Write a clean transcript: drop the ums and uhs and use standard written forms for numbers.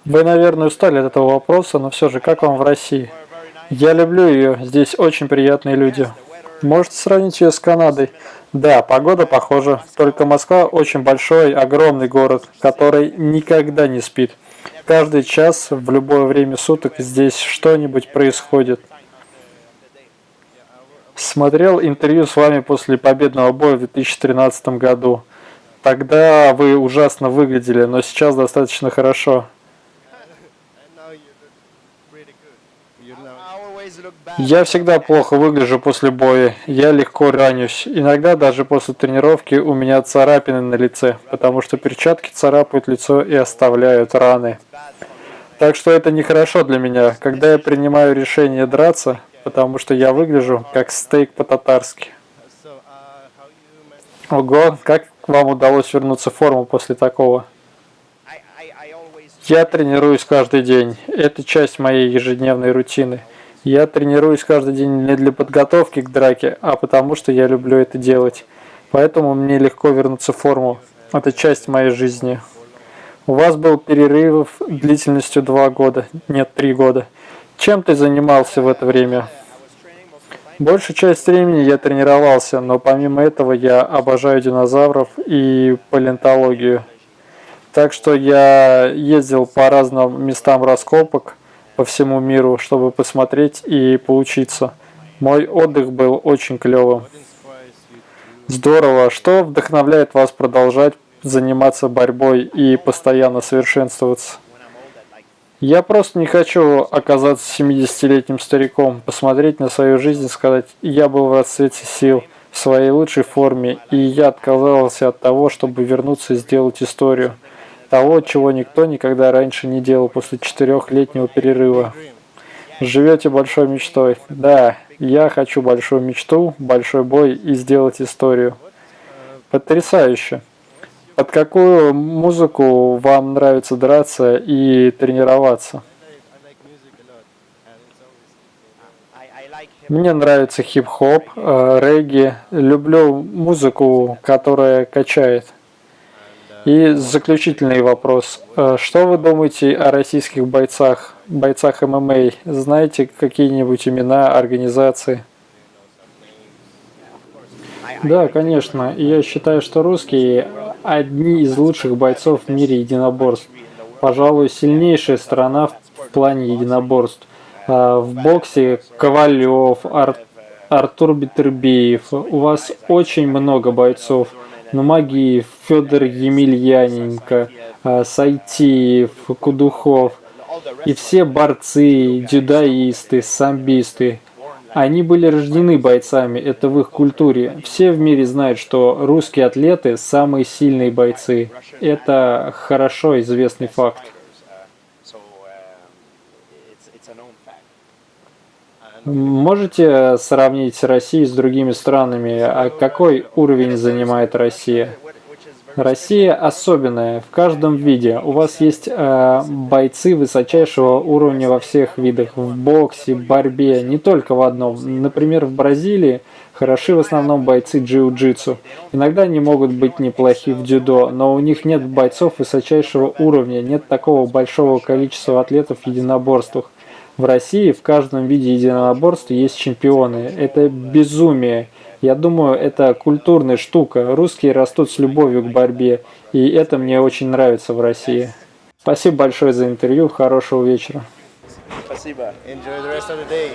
Вы, наверное, устали от этого вопроса, но все же, как вам в России? Я люблю ее, здесь очень приятные люди. Можете сравнить ее с Канадой? Да, погода похожа, только Москва очень большой, огромный город, который никогда не спит. Каждый час, в любое время суток здесь что-нибудь происходит. Смотрел интервью с вами после победного боя в 2013 году. Тогда вы ужасно выглядели, но сейчас достаточно хорошо. Я всегда плохо выгляжу после боя, я легко ранюсь. Иногда даже после тренировки у меня царапины на лице, потому что перчатки царапают лицо и оставляют раны. Так что это нехорошо для меня, когда я принимаю решение драться, потому что я выгляжу как стейк по-татарски. Ого, как вам удалось вернуться в форму после такого? Я тренируюсь каждый день. Это часть моей ежедневной рутины. Я тренируюсь каждый день не для подготовки к драке, а потому что я люблю это делать. Поэтому мне легко вернуться в форму. Это часть моей жизни. У вас был перерыв длительностью 2 года, нет, 3 года. Чем ты занимался в это время? Большую часть времени я тренировался, но помимо этого я обожаю динозавров и палеонтологию. Так что я ездил по разным местам раскопок по всему миру, чтобы посмотреть и поучиться. Мой отдых был очень клевым. Здорово. Что вдохновляет вас продолжать заниматься борьбой и постоянно совершенствоваться? Я просто не хочу оказаться 70-летним стариком, посмотреть на свою жизнь и сказать, я был в расцвете сил, в своей лучшей форме, и я отказался от того, чтобы вернуться и сделать историю. Того, чего никто никогда раньше не делал после 4-летнего перерыва. Живете большой мечтой. Да, я хочу большую мечту, большой бой и сделать историю. Потрясающе. Под какую музыку вам нравится драться и тренироваться? Мне нравится хип-хоп, регги. Люблю музыку, которая качает. И заключительный вопрос. Что вы думаете о российских бойцах ММА? Знаете какие-нибудь имена, организации? Да, конечно. Я считаю, что русские одни из лучших бойцов в мире единоборств. Пожалуй, сильнейшая страна в плане единоборств. В боксе Ковалев, Артур Бетербиев. У вас очень много бойцов. Нумагиев, Федор Емельяненко, Сайтиев, Кудухов. И все борцы, дзюдоисты, самбисты. Они были рождены бойцами, это в их культуре. Все в мире знают, что русские атлеты самые сильные бойцы. Это хорошо известный факт. Можете сравнить Россию с другими странами? А какой уровень занимает Россия? Россия особенная в каждом виде. У вас есть бойцы высочайшего уровня во всех видах. В боксе, борьбе, не только в одном. Например, в Бразилии хороши в основном бойцы джиу-джитсу. Иногда они могут быть неплохи в дзюдо, но у них нет бойцов высочайшего уровня, нет такого большого количества атлетов в единоборствах. В России в каждом виде единоборств есть чемпионы. Это безумие. Я думаю, это культурная штука. Русские растут с любовью к борьбе, и это мне очень нравится в России. Спасибо большое за интервью. Хорошего вечера. Спасибо. Enjoy the rest of the day.